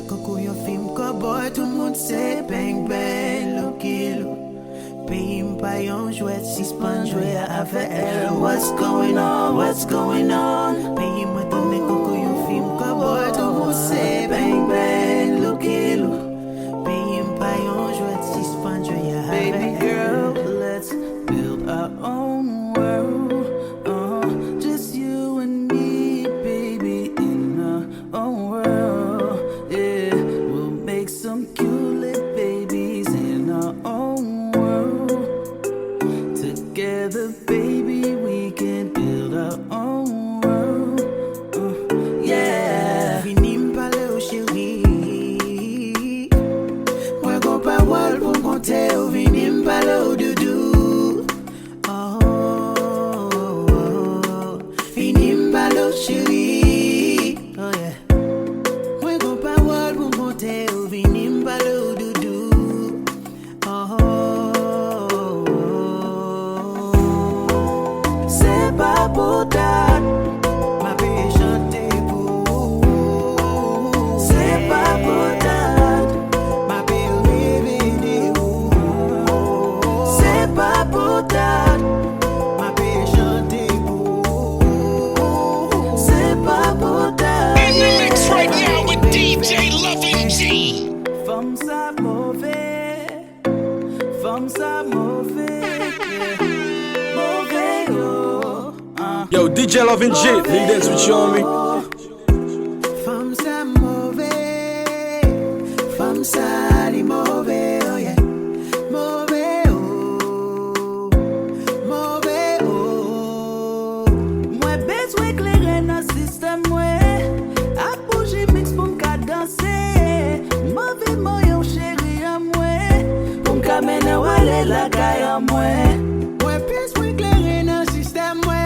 coco yon film cowboy, tout le monde sait bang bang, lo kilo. Pays m'pa yon jouet, si span jouet avec elle. What's going on, what's going on? Pays m'a donné coco yon film cowboy, tout le monde sait bang bang, lo kilo. Pays m'pa yon jouet, si span jouet avec elle. Baby girl, let's build our own world. Just you and me, baby, in our own world. Yeah, we'll make some cute little babies in our own world. Together, baby, we can build our own world. Yeah. Fini m'parler au chéri. Moi gon pa wal pour compter. Fini m'parler au doudou. Chérie, oh yeah. Moi gon pa wal pou monte ou vini m'pale ou doudou. Oh, oh, oh. C'est pas pour date, ma paye chanter pour. C'est pas pour date, ma paye rêver ou. C'est pas pour date. In the mix right now with DJ Loving G. Femme ça mauvais, mauvais oh. Yo, DJ Loving G, lead dance with you on me. Femme ça li mauvais oh yeah. Mauvais oh, mauvais oh. Moi besoin éclairer dans système moi. A bouger mix pour m'ka danser. Mauvais moyen chéri à moi. Pour m'ka mener wale la caille à moi. Moi besoin éclairer dans système moi.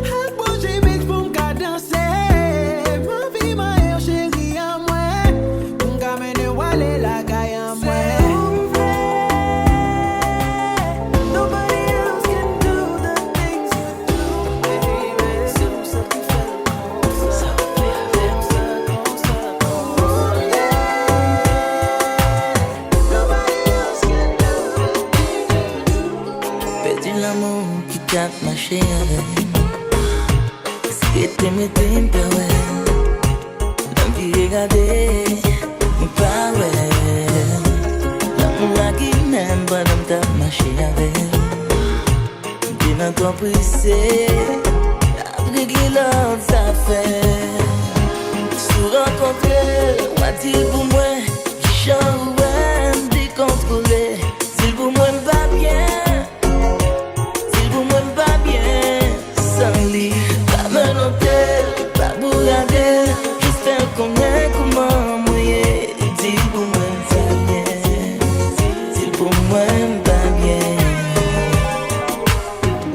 A bouger mix pour m'ka danser. Mauvais moyen chéri à moi. Pour m'ka mener wale la caille à moi. L'amour qui tape ma chérie ce que t'aimes pas ouais l'envie de regarder mon pas ouais l'amour qui n'aime pas l'homme tape ma chérie t'es dans ton pressé après que l'autre ça fait sous rencontrer moi dit pour moi qui chante décontrôlé c'est pour moi pas bien. Pas me noter, pas vous regarder. Juste faire connaître comment mouiller. Dis pour moi pas bien. Dis pour moi pas bien.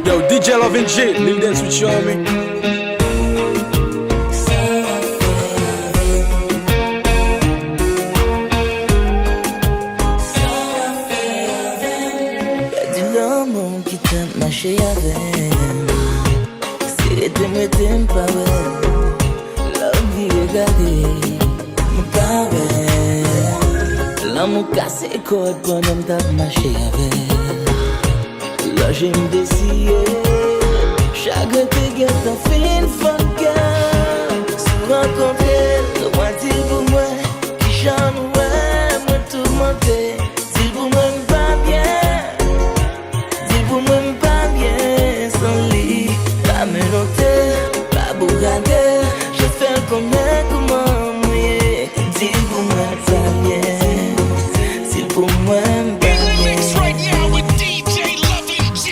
Yo, DJ Loving G, lead dance with you on me. T'aimes pas ouais, l'envie de regarder, mon pas ouais. L'amour cassé code pendant que t'as marché avec. Là j'ai me décidé, chacun te guette en fin fuck up. Se rencontrer, moi dis pour moi, qui j'en ouais, moi tout monter. Dis pour moi pas bien, dis pour moi pas bien, sans lit, pas me noter. Je fais connaître comment mouiller. Dis pour moi pas bien. Dis pour moi pas bien. In the mix right now with DJ Loving G.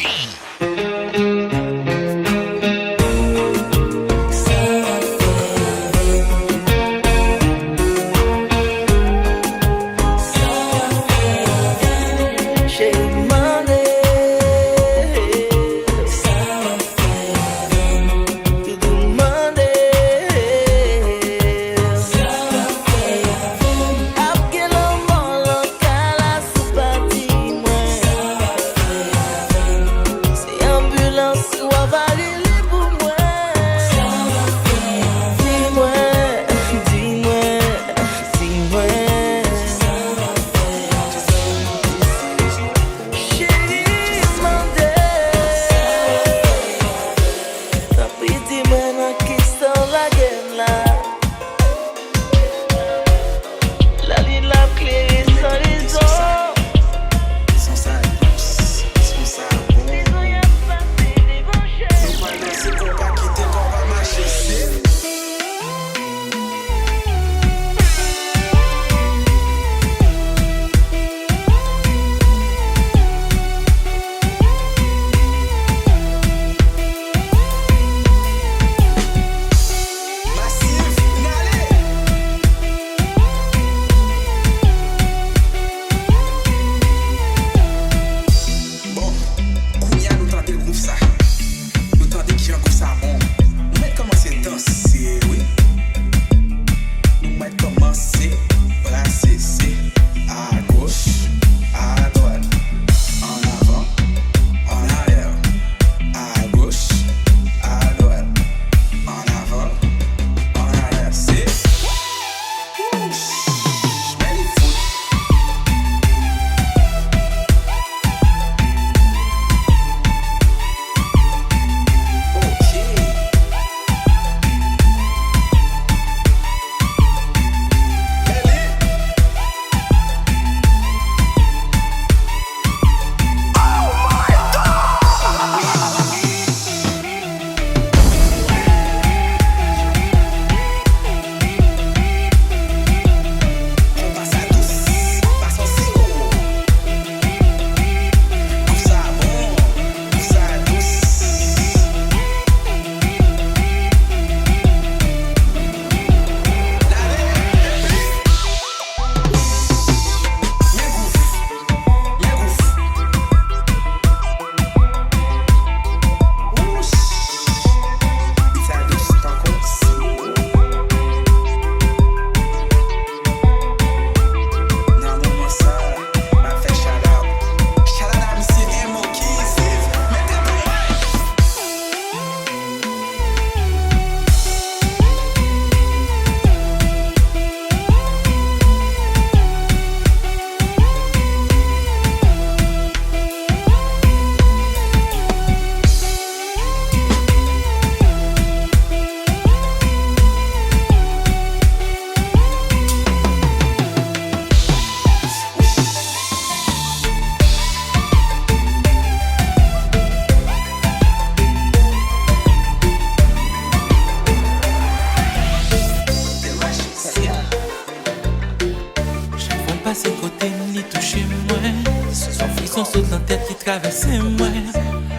traverser moi.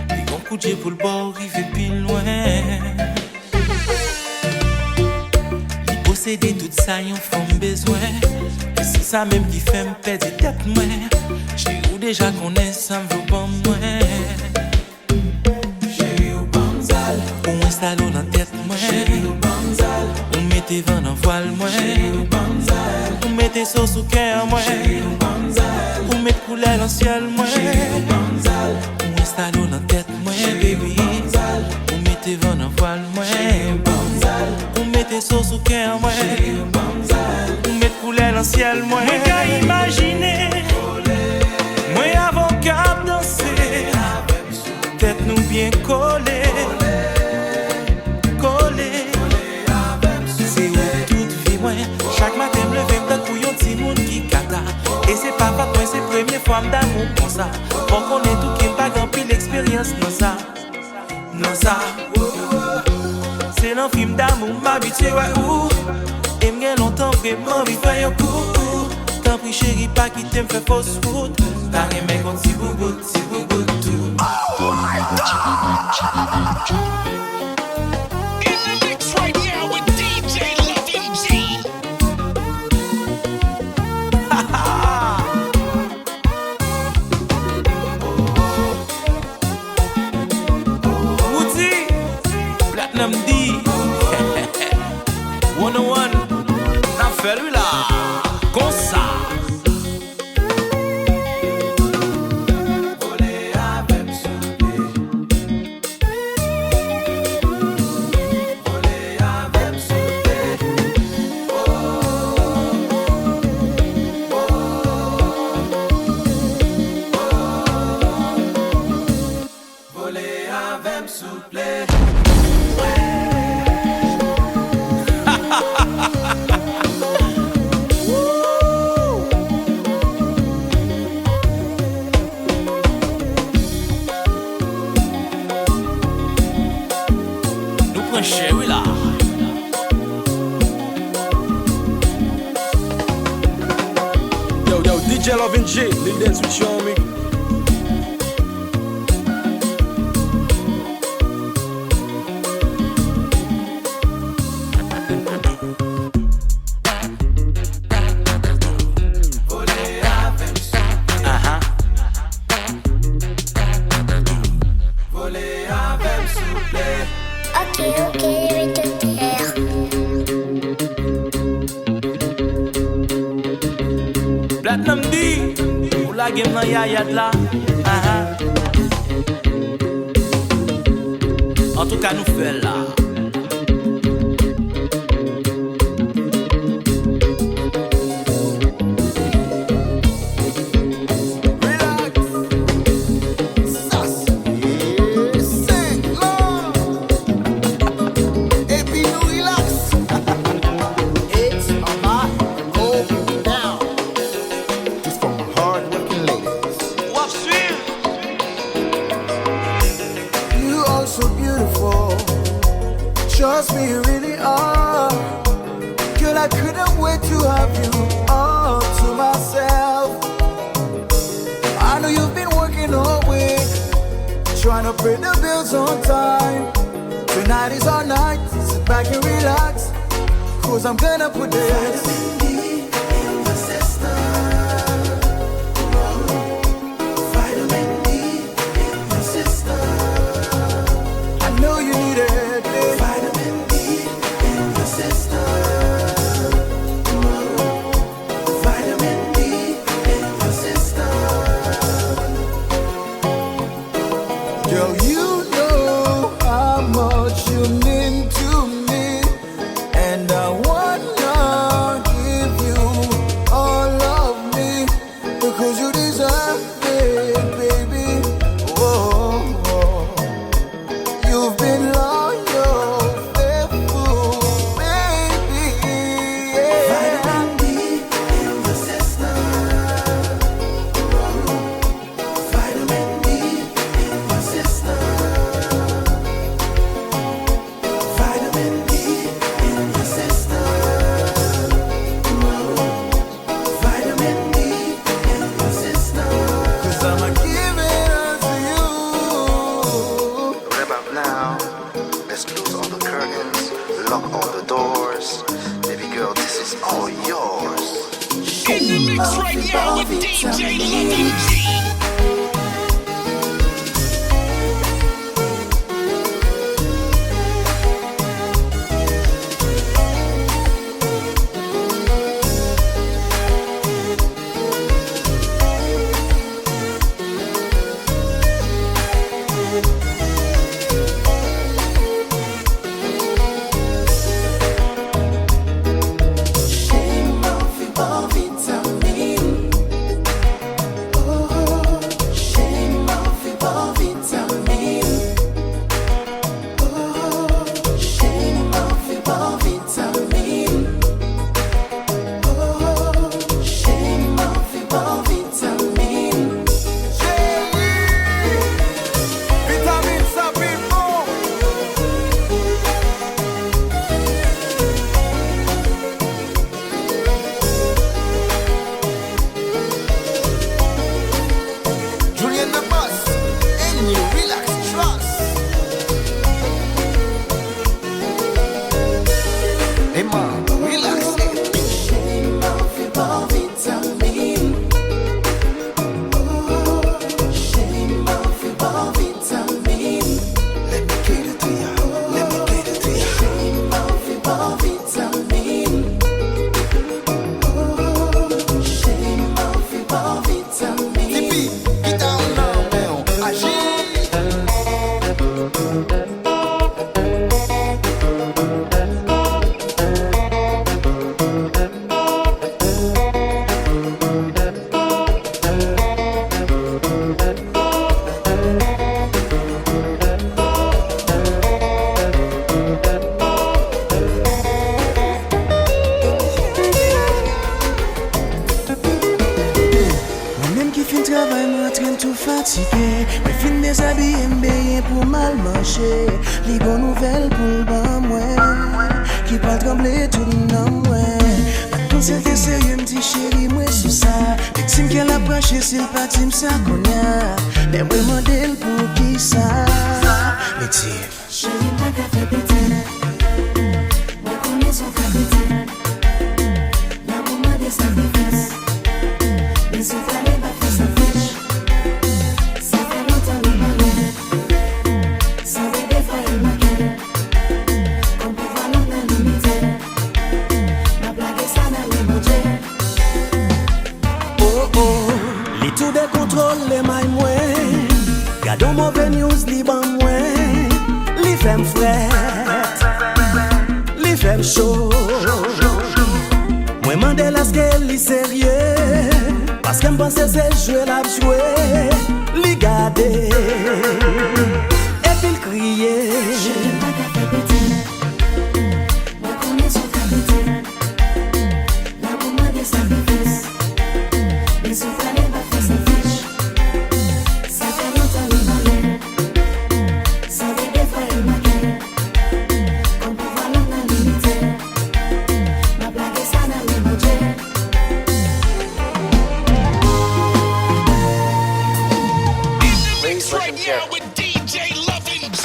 Puis qu'on couche pour le bord, rive plus loin. Li posséder tout ça, y'en font besoin. Et c'est ça même qui fait me perdre tête moi. J'ai ou déjà connaît ça me vaut pas moi. J'ai ou banzal, ou installe dans tête moi. J'ai ou banzal, ou mettez vent dans voile moi. J'ai ou banzal, ou mettez sauce au cœur moi. J'ai ou banzal, ou mettez couleur dans ciel moi. J'ai ou banzal, ou installe dans tête moi baby. Ou mettez vent dans voile moi. J'ai ou banzal, ou mettez sauce au cœur moi. J'ai ou banzal, ou mettez couleur dans ciel moi. Moi qu'à imaginer, moi avant qu'à danser, tête nous bien collés, collés. C'est où toute vie moi. Chaque matin me lever me donne couillon petit monde qui kata. Et c'est pas moi c'est première fois d'amour comme ça. Pour qu'on est tout qui me pas grand pile l'expérience non ça, non ça. C'est un film d'amour m'habitué ouais ou. Et m'gain longtemps vraiment vivre un coup. Tant pis chérie pas quitter me fait fausse route. T'as aimé comme si boubou tout. In the mix right now with DJ Loving G. Woody, Platinum D, 101, n'a fait lui là, comme ça. Chérie là. Yo, DJ Loving G, Lil Dance with you, homie. Ok, je vais te taire. Platinum D, ou la game nan yayad là. En tout cas nous fait là. So beautiful, trust me, you really are. Girl, I couldn't wait to have you all to myself. I know you've been working all week, trying to pay the bills on time. Tonight is our night, sit back and relax, cause I'm gonna put this vitamin D in the system. Vitamin D in the system. I know you need it, babe. Vitamin D in the system. Vitamin D in the system. Girl, you know how much you mean to me, and I wanna give you all of me, because you deserve it, baby. Oh, oh. You've been loyal, faithful, baby. Yeah. Vitamin D in the system. Vitamin D in the system. mix right now with DJ Loving G. Mais fin déshabillé m'beye pour mal marcher. Les bonnes nouvelles pour le bas moi qui pas trembler tout dans moi. Tout c'est que sérieux m'dit chérie moi sous ça. Victime qu'elle a branché s'il pas tim ça connaît. Mais moi modèle pour qui ça. Victime. Chérie pas qu'à faire petit. Moi connais son capitaine. L'amour m'a des sacrifices. Mais si t'allais pas faire sa fiche. Tout décontrôle les mailles moins. Gardons mauvais news, li ban moins. Li femme frette, li femme chaud. Moi mande la qu'elle li sérieux. Parce qu'elle pense c'est jouer la jouer. Li garder et puis crier. Je n'ai pas qu'à faire petit. Moi connais son capitaine. L'amour m'a des sacrifices. Mais si t'allais pas faire sa fiche. Ça fait longtemps le malin. Ça fait des fois elle maquille. Comme pouvoir l'homme dans l'unité. Ma blague ça dans le budget. Mix right now with DJ Loving G.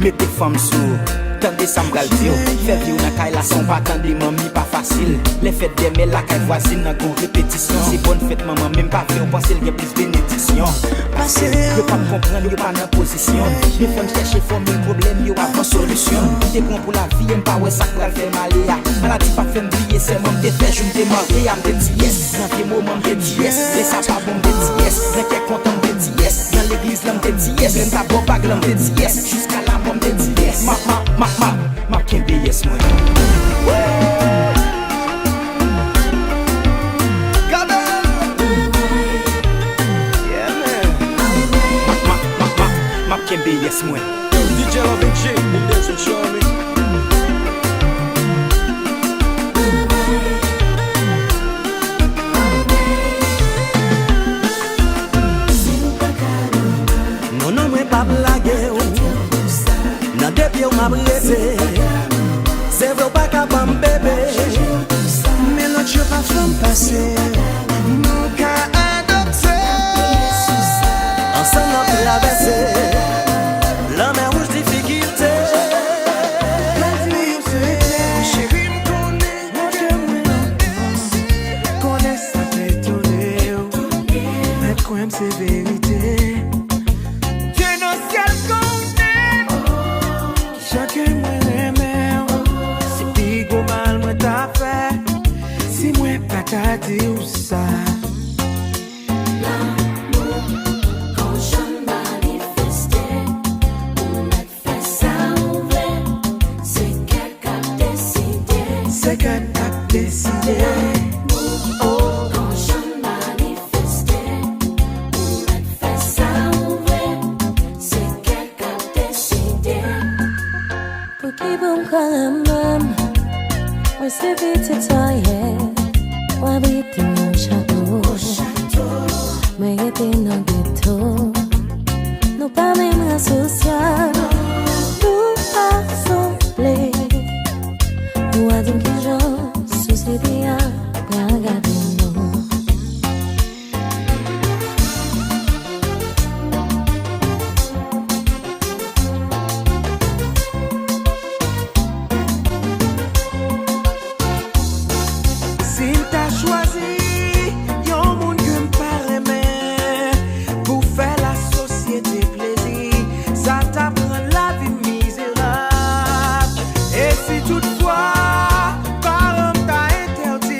Mettez femme sous, tendez ça m'gal dire. Fait vivre dans caille la son pas tendez mamie pas facile. Les fêtes des mères la caille voisine dans gon répétition. C'est bonne fête maman même pas fait on penser qu'il y a plus bénédiction. Parce que yo pas comprendre yo pas dans position. Les femmes chercher formule problème yo pas solution. T'es bon pour la vie aime pas ouais ça va faire mal ya. Maladie pas fait oublier c'est mon t'es fait je me marié à me dit yes. Dans des moments me dit yes. Les ça pas bon me dit yes. Les qui content dit yes. Dans l'église là m'te dit yes. Même ta bon bag là m'te dit yes. Jusqu'à la mort m'te dit yes. Ma kembe yes moi. Ma kembe yes moi. DJ Loving G, lead dance with you on me. Non, moi pas blaguer. Nan depuis ou m'a blessé. C'est vrai pas qu'à bon bébé. Mais l'autre jour pas femme passer. Nous qu'à adopter. Ensemble on traverser. La mer rouge difficulté. La vie c'est clair. Chérie m'connais. Moi je connais ça fait tourner. Mais quoi c'est vérité. Dieu dans le ciel connaît. Chacun moi aimé. Si pigo mal moi t'a fait. Si moi pas t'a dit ou ça. C'est qu'elle a décidé. Quand je manifestais, on a fait ça ouvert. C'est qu'elle a décidé. Pour qui bon même, moi c'est vite citoyen. Moi habite mon château, mais était dans le ghetto. Nous pas même social, nous pas semblés. Nous a dit que j'en société a regardé nous. Si t'as choisi, yon moun que m'pas aimer. Pour faire la société plaisir, ça t'apprend la vie misérable. Et si toutefois, parents t'a interdit,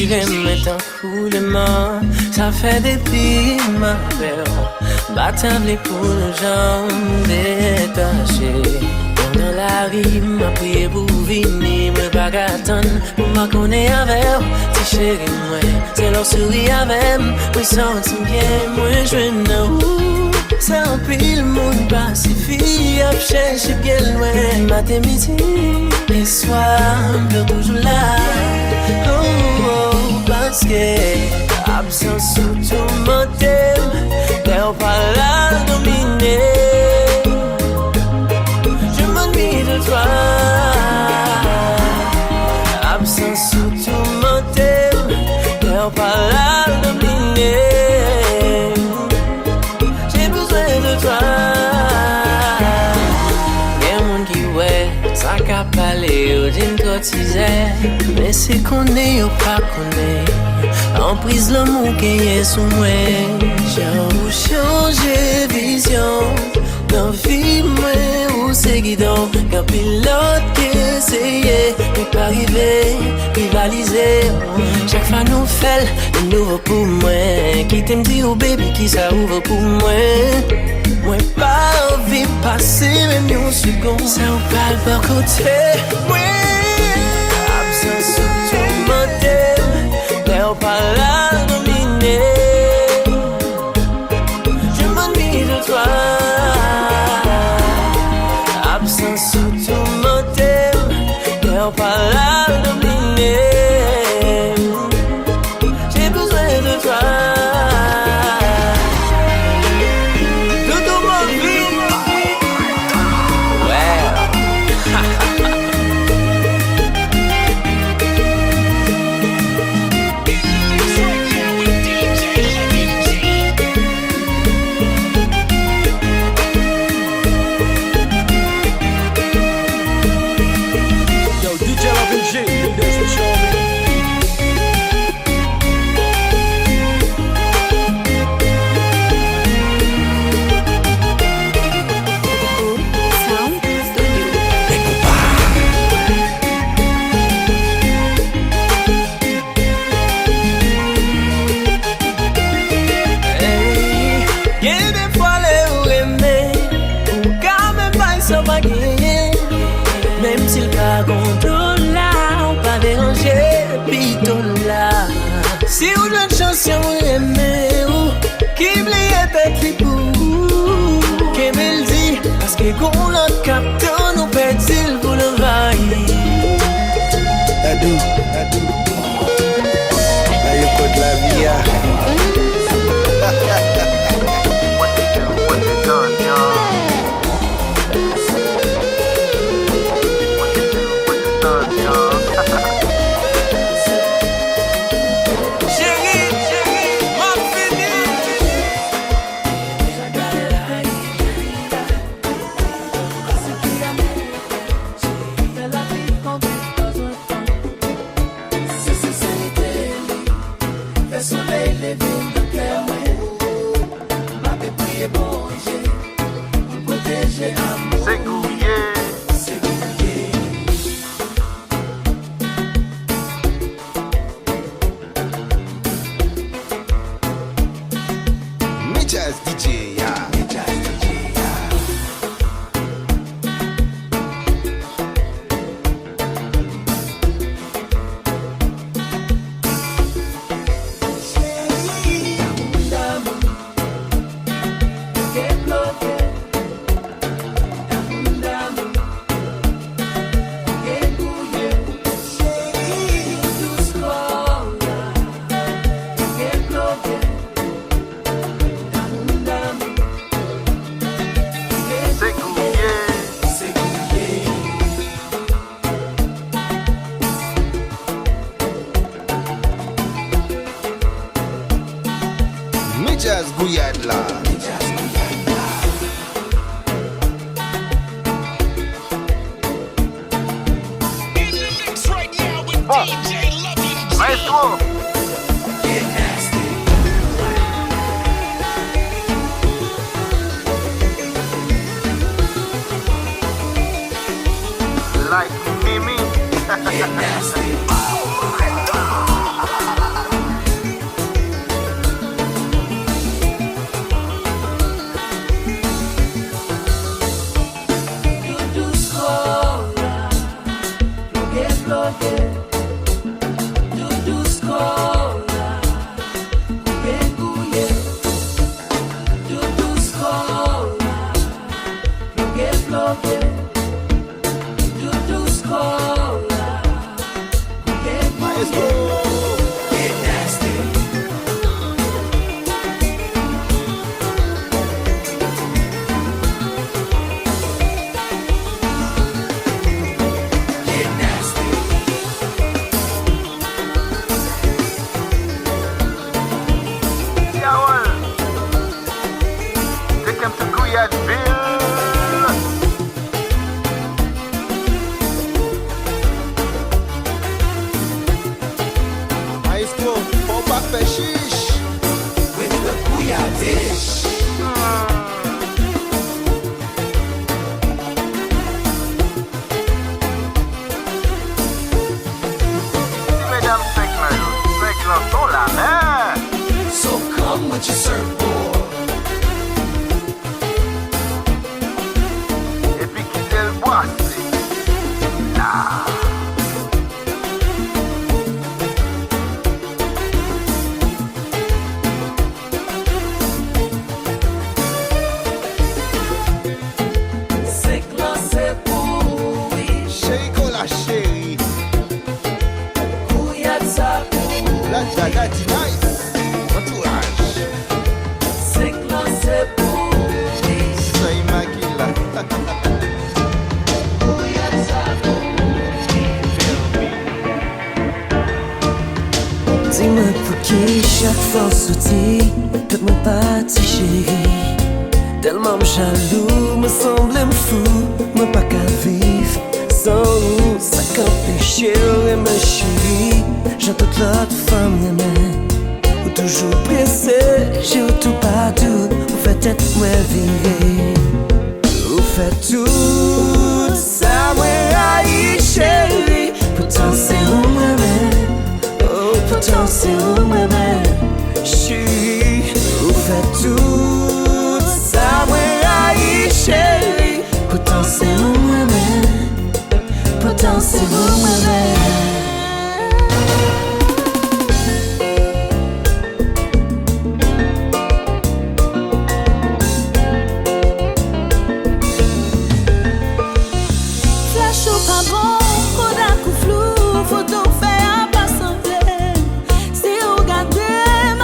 Respire maintenant coulement, ça fait depuis ma peur. Battant les poules, jambes détachées. Dans la rime, m'a prié pour venir, me pas attendre. Pour m'a connaître avec, ti chéri, moi. C'est leur souris avec, moi senti bien, moi je n'ai c'est un pile monde pacifique, à chercher bien loin, matin midi, et soir, me toujours là. Parce que absence sous tout mon thème, t'es pas là dominé. Je m'ennuie de toi. Absence sous tout mon thème, t'es pas là dominé. J'ai besoin de toi. Y'a mon qui ouais, ça qu'a parlé ou d'une cotisée. Mais c'est qu'on est ou pas qu'on est. En prise l'amour qui est sous moi. J'ai changé vision. Dans vie moi ou c'est guidon. Quand pilote qui essayait, mais pas arrivé, rivaliser. Chaque fois nous fait le nouveau pour moi. Qui t'aime dit au baby qui ça ouvre pour moi. Moi pas envie de passer même une seconde. Ça ou pas le bon côté. Oui. Absence sous tout mon thème. T'es pas là dominé. Je m'ennuie de toi. Absence sous tout mon thème. T'es pas là dominé. J'ai besoin de toi. Même s'il pas contrôle là, on pas déranger, pito là. Si ou une chanson aimée ou qui m'l'est écrit pour qui me le dit, parce que qu'on l'autre capteur nous pète-il pour le vailler. Adou, là y'a pas de la vie. Like Mimi. Get nasty. Oh my God. choke, do scola. Get nasty. Get nasty. Yawel, take him to Guyadville. Maestro, faut pas faire chiche. With the booyah dish. Mesdames, segments sont la mer. So come with your surfboard. Et puis quitter le bois, c'est là. C'est classé pour oui. Chérie, qu'on la chérie. Bouillade ça pour La dada dit nice. Entourage. c'est classé pour oui. Ça y maquille là. Bouillade ça pour Dis-moi pour qui chaque fois souti, peut mon parti chéri. Tellement me jaloux, me semble me fou, me pas qu'à vivre sans nous. Ça campe chérie, ma chérie. J'ai toute l'autre femme aimée, ou toujours pressé, j'ai tout partout. Vous faites être moi viré, vous faites tout ça, moi aïe chérie. Pourtant c'est où moi-même. Oh, pourtant c'est où moi-même, chérie. Vous faites tout ça, moi aïe chérie. Pourtant c'est où moi-même. Pourtant c'est où moi-même. Flash ou pas bon, koda kou flou, photo fait à pas sembler. Si vous regardez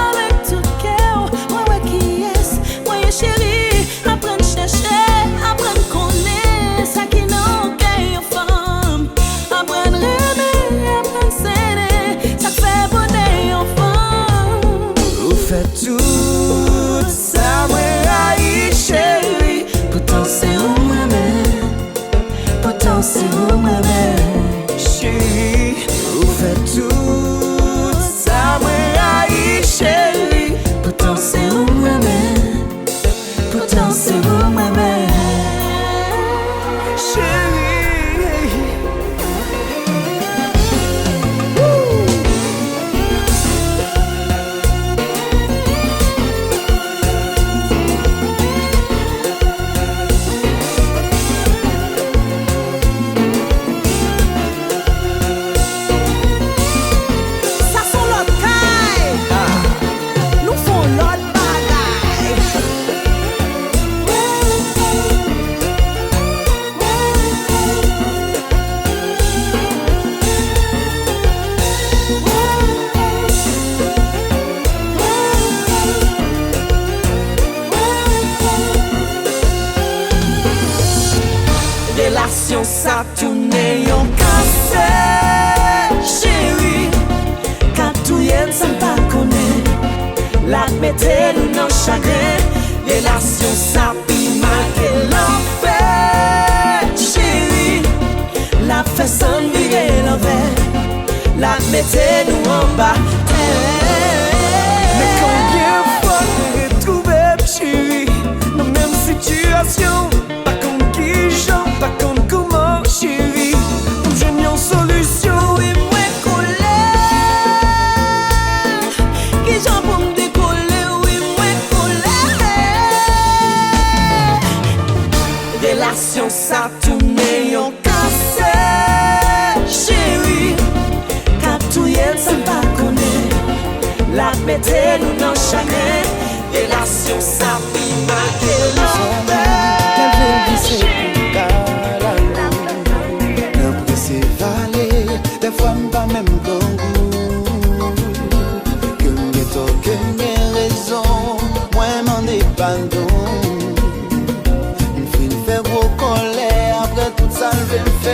avec tout cœur, moi qui est, moi chérie, apprendre chercher, apprendre connaître, ça qui n'a aucun femme, apprendre aimer, apprendre s'aimer, ça fait bonheur en femme. Vous faites tout ça, moi aïe chérie. Pourtant c'est où moi-même. Pourtant c'est où moi-même, chérie. Vous faites tout ça, moi aïe chérie. Pourtant c'est où moi-même. Pourtant c'est où moi-même, chérie. Ça sont l'autre caille, nous font l'autre bagaille. Relation ça tourne yon cassé, chérie. Quand tout yen ça pas connaît, la mettez nous dans chagrin. Relation ça pi marqué l'enfer, chérie. La fait sans virer l'envers, la mettez nous en bas. Mais combien de fois j'ai retrouvé chérie dans la même situation. Pas contre qui j'en, pas contre comment chérie. J'ai une solution. Oui, moi collé, qui j'en pour me décoller. Oui, moi collé. Relation ça tourne yon cassé, chérie. Quand tout yen ça pas connaît, la mettez nous dans chagrin. Relation ça pi marqué l'envers. tout ça le veut faire.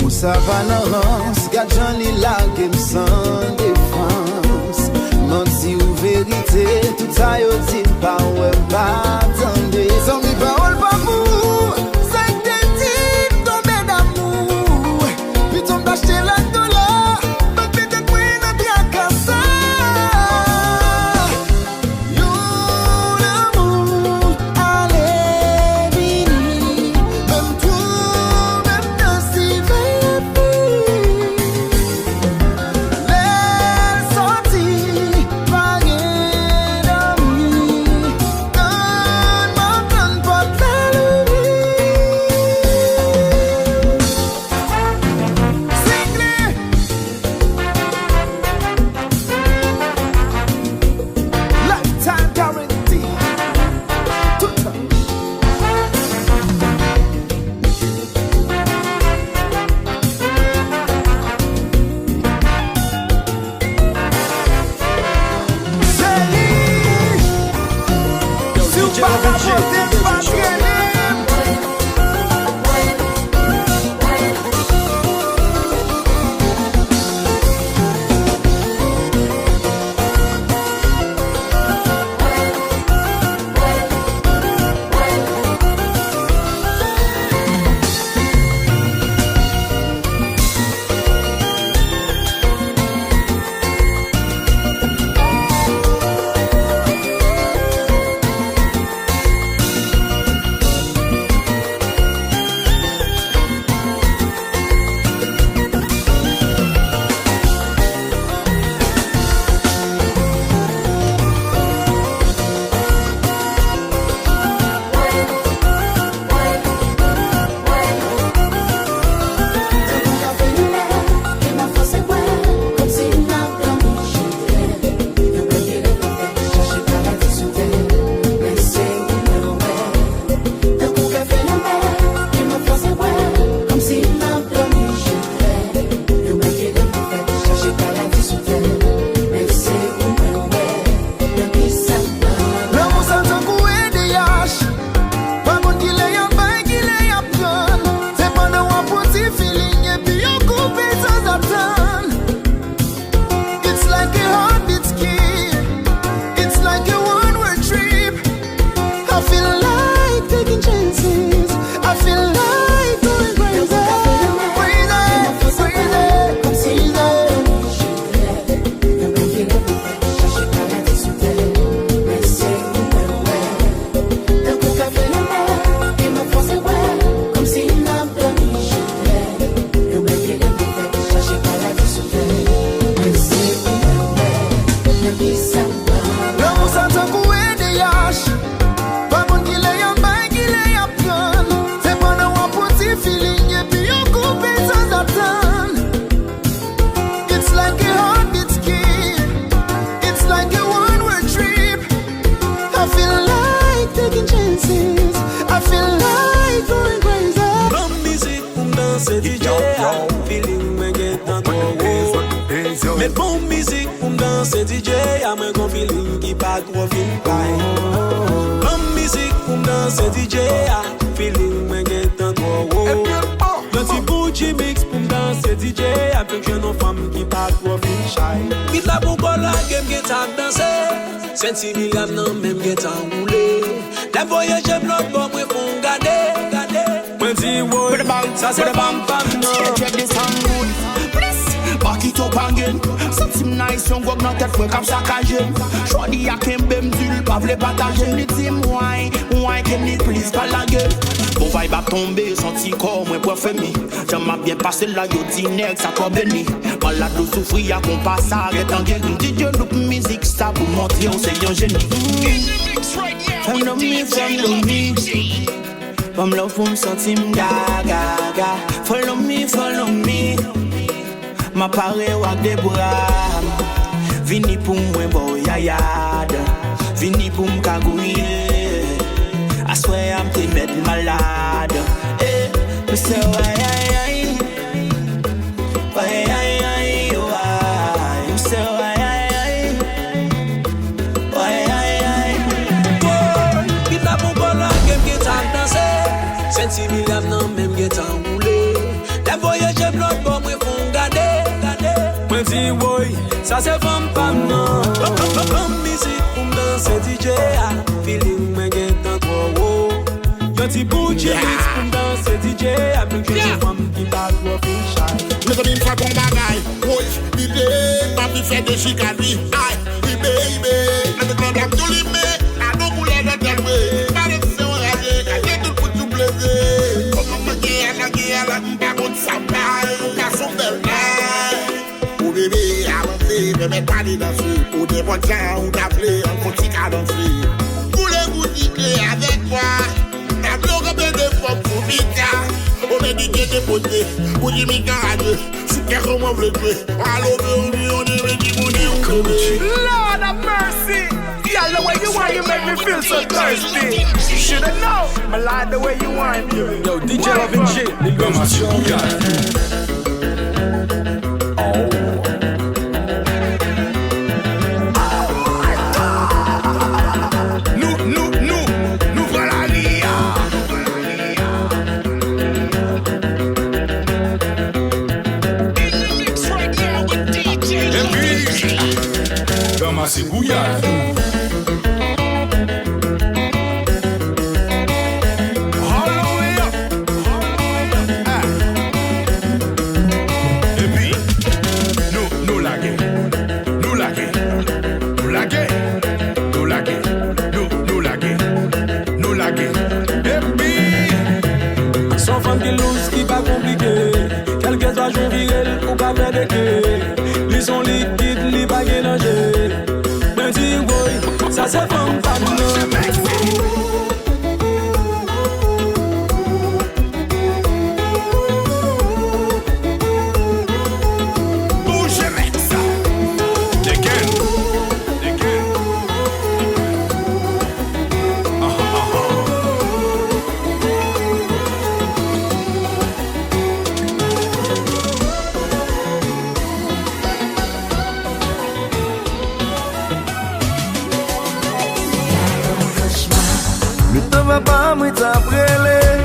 Ça va dans rance, gars Jean li largue sans défense. Menti ou vérité, tout ça yo dit pas ouais pas attendez. Sans mi parole pas mou, ça été dit tombé d'amour. Puis tombe d'acheter la dollar, donc peut-être moi n'a bien qu'à ça. Yo l'amour, allez vini, même tout, même dans si Mais bon musique pour me danser DJ, y'a mon gon feeling qui pas trop fin paille. Bon musique pour me danser DJ, feeling me get un trop haut. Le petit Gucci mix pour me danser DJ, avec jeune femme qui pas trop fin shy. Vite la pour la game get à danser, 5-6 millions non même get à rouler. Les voyages bloquent bon moi font garder. Moi dis ouais, ça c'est bam bam non. Back it up again. Something nice, young work not that work up saccagé. Shorty a kem bem zul, pas vle partager. Ni team why can it please call again. Ton vibe a tombé, senti corps moins pour fermer. J'aime bien passer là, yo dîner, ça toi béni. Malade ou souffrir, y'a qu'on passe, arrête en guéri. DJ look musique, ça pour montrer, on c'est un génie. Follow me, follow me. From love, from sentir gaga. Follow me, follow me. Ma pare wak de bras. Vini pou mwen boy yayad. Vini pou mkagouye. I swear I'm te met malade. Eh, me say why ay. Why ay, why. Me say why ay. Why ay. Boy, kita pou bola game get an danse. Sensi milliam nan même get an roule. Dem voyage blood bon mwen fon gade. Mwen di woy, sa se fam pam nan. Kom music pou m'danse DJ a. Feeling mwen gen tan kwa wo. Yon ti bouche mix pou m'danse DJ a. Mwen gen ti fam ki pa kwa fi shy. Mwen se bin fa kon bagay. Woy, DJ, papi fè de chikadi. Ay, ibe. Mwen se kon blak tou lime. A nou koule de telwe. Pare se yon raje, kaje tout pou tou pleze. Koman mwen gen ala, mpa kout sa bay. Ou ka son bel nay. Ou bébé avancé, me met pas les danseux. Ou des bonnes gens, ou d'appeler, on continue à danser. Voulez-vous dîner avec moi? T'as plus combien de fois pour Mika? On est dit que t'es poté, ou dit Mika à deux. Si t'es comment vous le jouez? Allô, on est ready, on est Lord have mercy! Yeah, the way you want, you make me feel so thirsty. You shoulda known, I like the way you want. Yo, DJ Lovin G, l'illumination. Nous voilà l'IA. Comme un cigouillard. Son femme qui loose, qui pas compliqué. Quelques fois j'en virel ou pas faire de quai. Ils sont liquides, ils pas danger. Mais dis oui, ça c'est femme pas de Pas moi t'apprêler,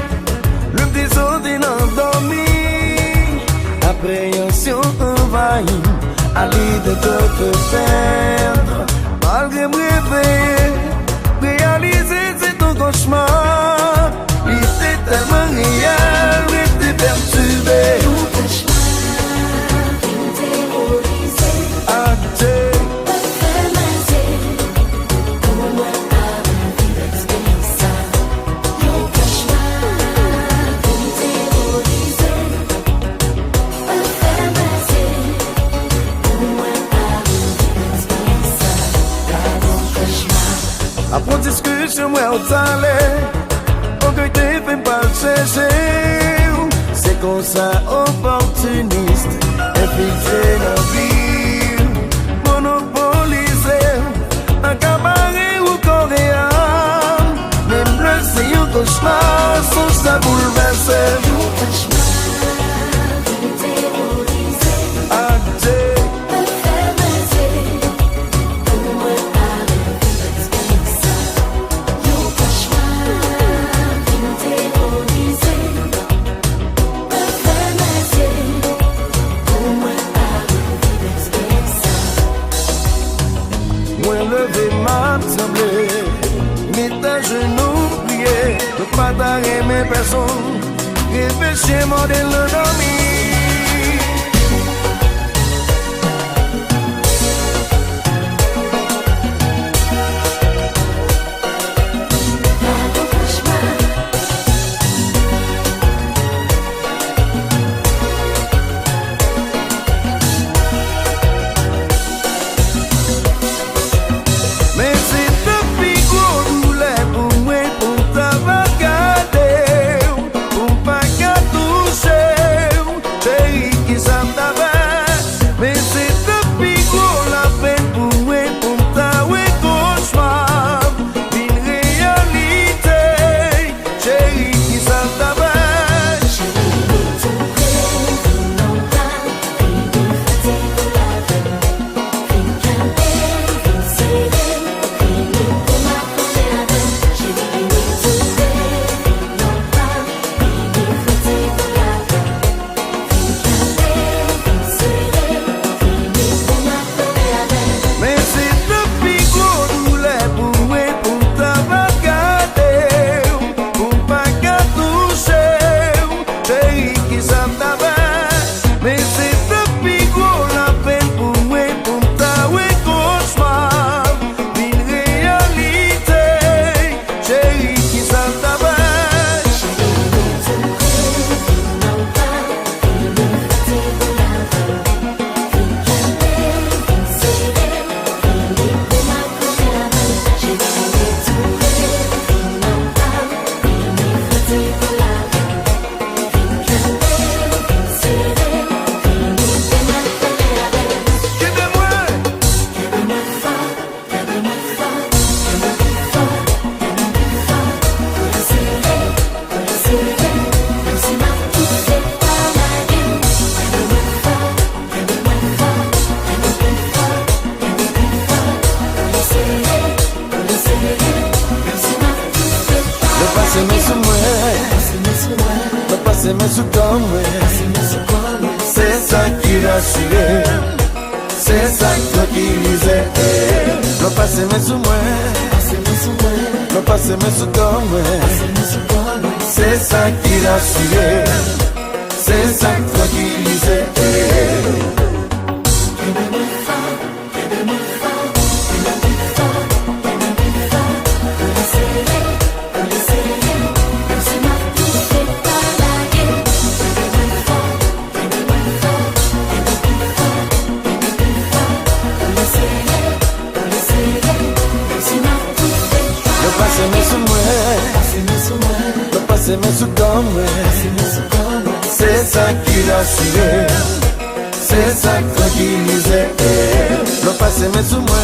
le petit sauté dans dormi. Appréhension envahie, à l'idée de te perdre. Malgré me réveiller, réaliser c'est ton cauchemar. Il était tellement réel, il était perturbé. Ton cauchemar, terrorisé. Acté. Après discussion, moi, on t'allait. On que t'es fait pas le chercher. C'est comme ça, opportuniste. Infiltré dans la ville. Monopolisé. Un cabaret ou coréen. Même le c'est un cauchemar. Sans ça bouleverser. Un cauchemar, terrorisé. Acté. Lever ma semblée, mettre à genoux, prier, ne pas t'arrêter personne, réfléchir, modèle le dormir. passer mes sous moi, me passer mes sous comme moi. C'est ça qui rassure, c'est ça qui tranquillisait. Me passer mes sous moi, me passer mes sous comme moi. C'est ça qui rassure, c'est ça qui tranquillisait. C'est mes sous comme c'est ça qui rassure, c'est ça qui tranquillisait. Me passer mes sous moi,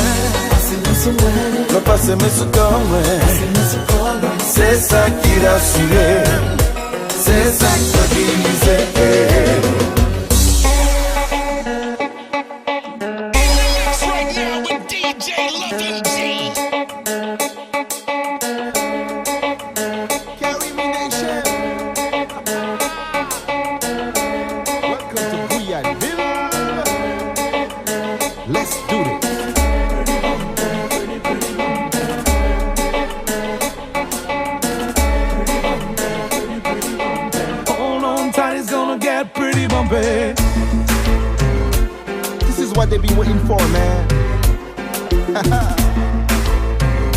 me passer mes sous comme c'est ça qui rassure, c'est ça qui tranquillisait. This is what they be waiting for, man.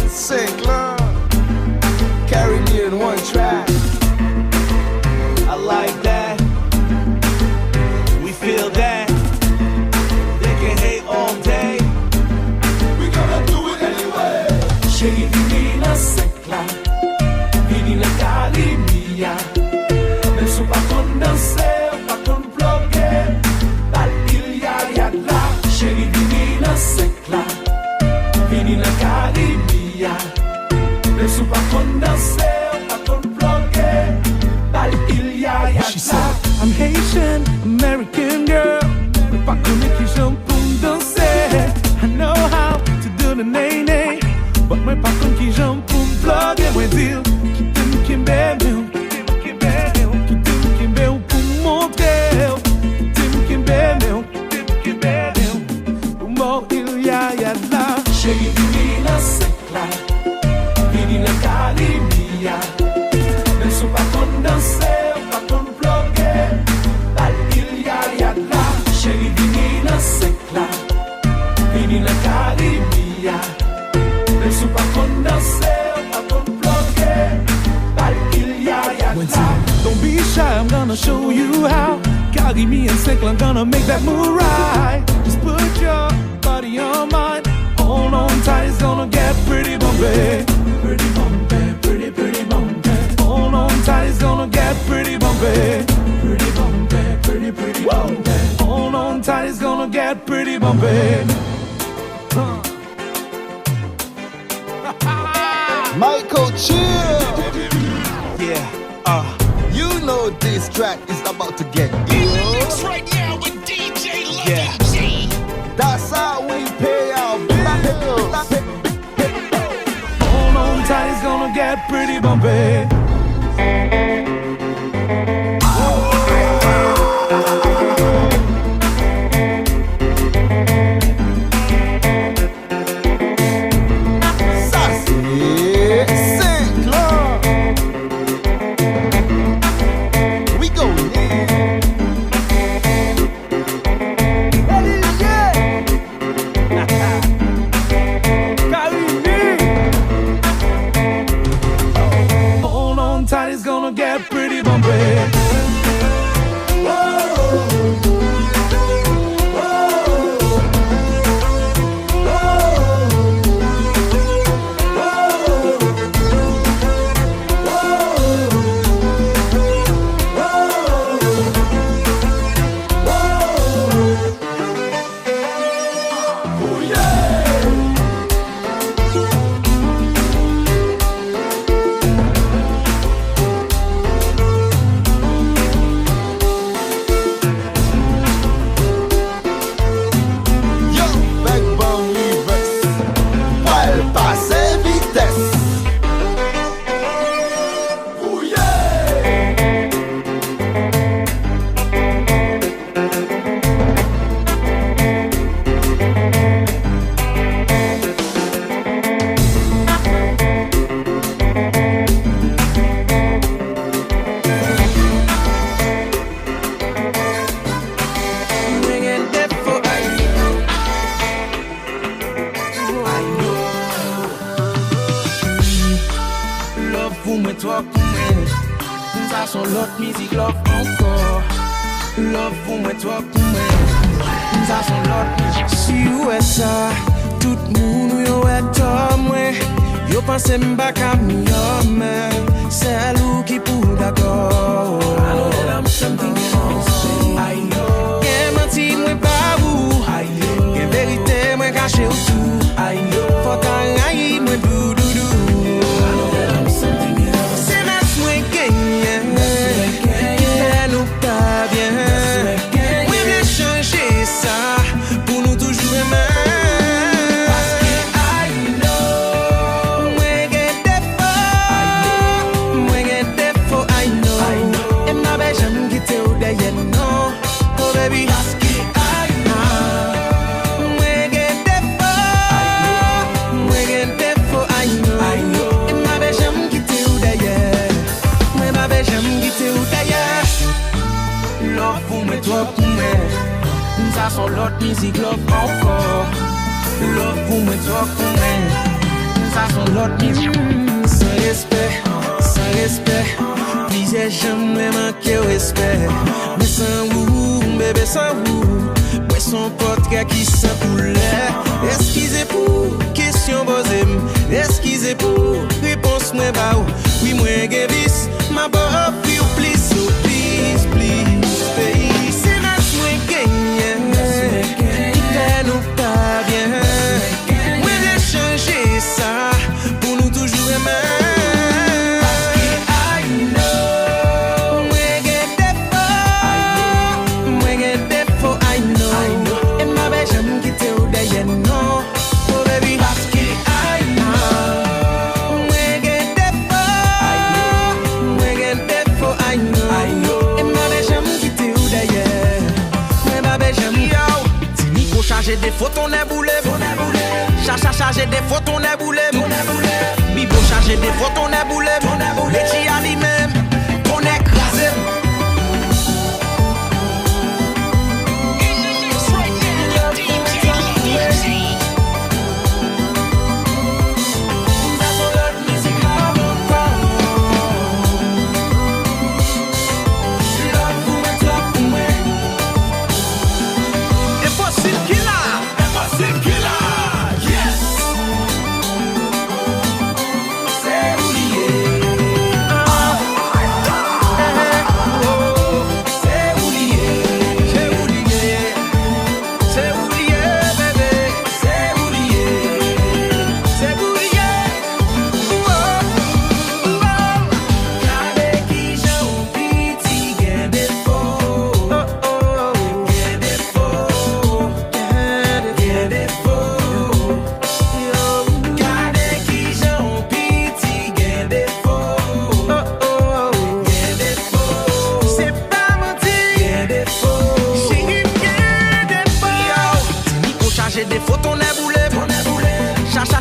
Sick love, carry me in one track. I like that. We feel that. They can hate all day. We gonna do it anyway. Chérie, divina secla, divina calimia. Même si pas qu'on danser, pas qu'on bloquer. Bal il y a là. Chérie, divina secla, divina calimia. Même si pas qu'on danser, pas qu'on bloquer. Bal il y a là. She said, I'm Haitian, American girl. If I could make you jump and dance, I know how to do the nay-nay. But my pa kon ki jump and plug et mwen dil, kite m kembe ou, kite m kembe ou pou montre ou, kite m kembe ou, pou mou il ya la. Chérie, divina secla, divina calimia. Même si pas qu'on danser, pas qu'on bloquer. Bal il y a là. Chérie, divina secla, divina calimia. Même si pas qu'on danser, pas qu'on bloquer. Bal il y a là. Don't be shy, I'm gonna show you how. Carry me and Sickle, I'm gonna make that move right. Just put your body on mine. Hold on tight, it's gonna get pretty bumpy. Pretty bumpy, pretty, pretty bumpy. Hold on tight, it's gonna get pretty bumpy. Pretty bumpy, pretty, pretty bumpy. Hold on tight, it's gonna get pretty bumpy. Michael Chill. Yeah, you know this track is about to get Mix right now with DJ Loving G. That's how we pay our bills. Hold on tight, it's gonna get pretty bumpy. Get pretty bumpy. pour moi, toi pour moi. Ça son l'autre musique, love encore. Love pour moi, toi pour moi. Ça son l'autre musique. Si ou est ça, tout le monde yo est toi moi. Yo pense m'ba comme yo c'est lui qui pour d'accord. I know that I'm something else. I know. Yeah, menti moi pas vous. I know. Yeah, vérité moi caché ou tout. I know. Faut qu'aille moi dou dou dou. I know that I'm something else. C'est notre moi gagné. Fait nous pas bien. Oui, bien changer ça pour nous toujours aimer. Baby, love pour moi, toi pour moi. Ça son l'autre musique, love encore. Love pour moi, toi pour moi. Ça son l'autre musique. Sans respect, sans respect. Plusieurs j'aime me manquer au respect. Mais sans vous, bébé sans vous. Ouais son portrait qui s'en coulait. Excusez pour question posée. Excusez pour réponse moi bah. Oui moi gévis, ma bof you please, so please, please, please. C'est notre moi gagné. Qui fait nous pas bien. Moi j'ai changé ça pour nous toujours aimer. Charger des photos, on est boulé. Charger des photos, on est boulé. Bibo charger des photos, on est boulé. Les chia lui-même, on est écrasé.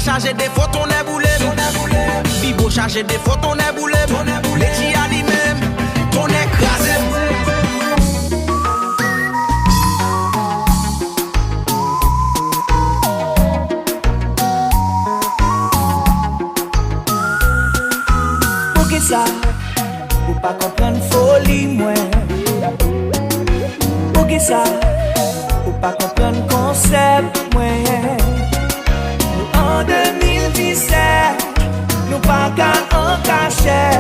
Charger des photos, on est boulé. Bibo charger des photos, on est boulé. Les chia lui-même, on est écrasé. Pour qui ça? Pour pas comprendre folie, moi. Pour qui ça? Pour pas comprendre concept, moi. En 2017, nous pas qu'à en cachet.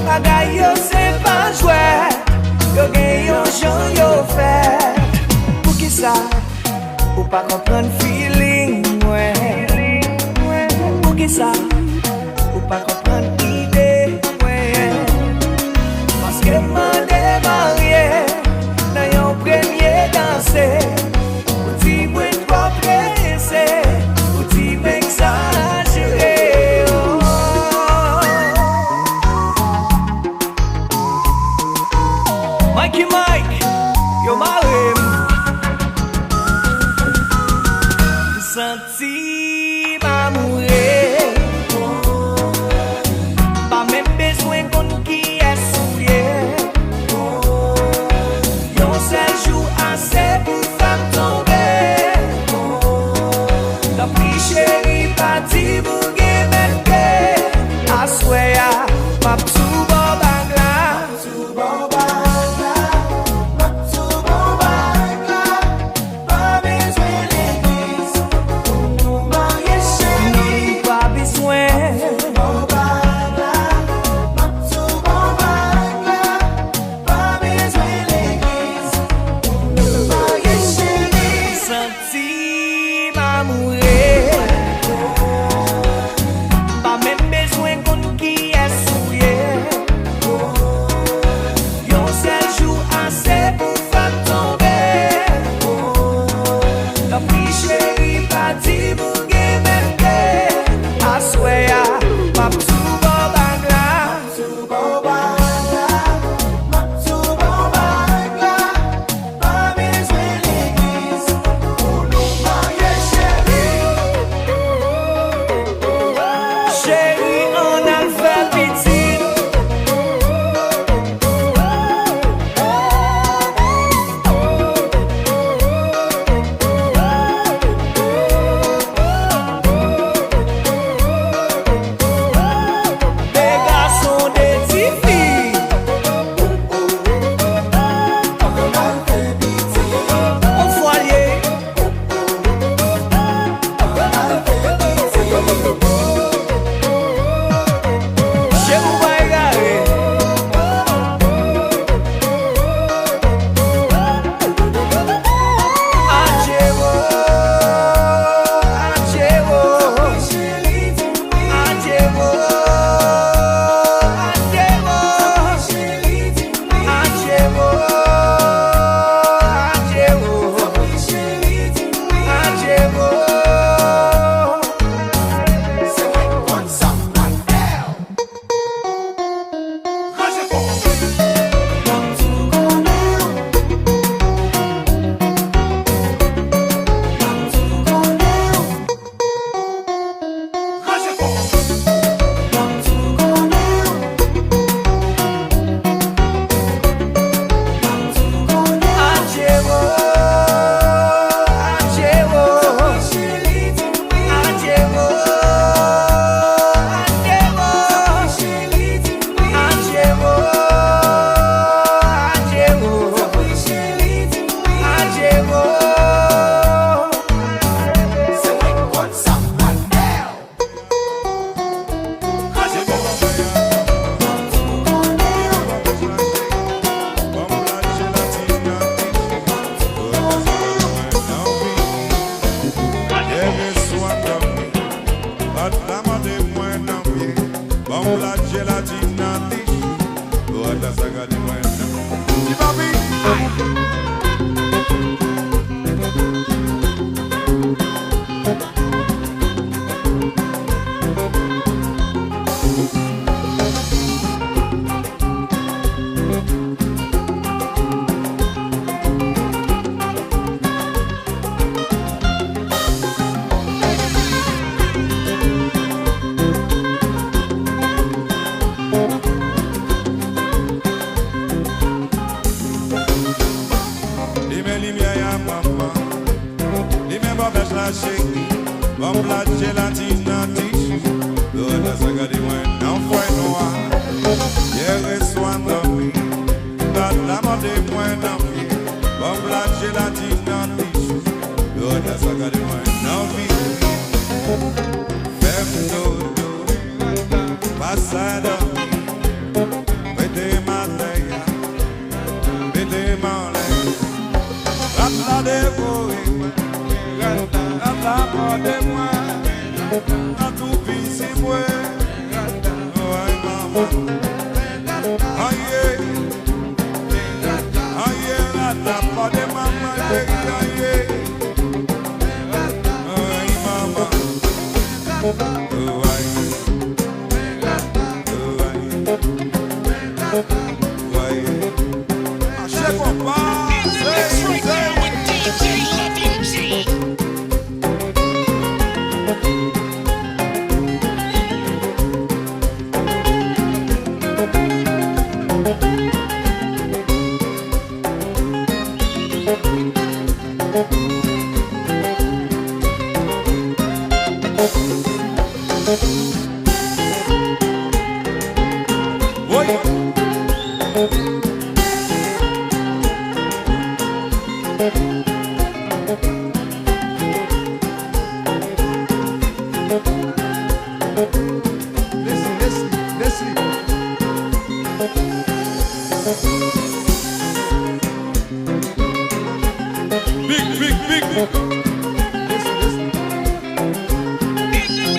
Bagay yo c'est pas jouet. Yo gen yo jan yo fait. Pour qui ça? Pour pas comprendre feeling, ouais. Pour qui ça? Pour pas comprendre idée, ouais. Parce que m'en démarré dans yon premier dansé. Ou ti bouin pas pressé. Exagéré, oh. Mikey Mike, yo marem. Senti ma mourir.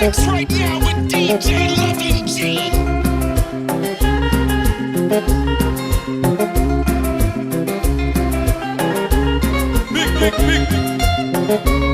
Mix right now with DJ Loving G. Big.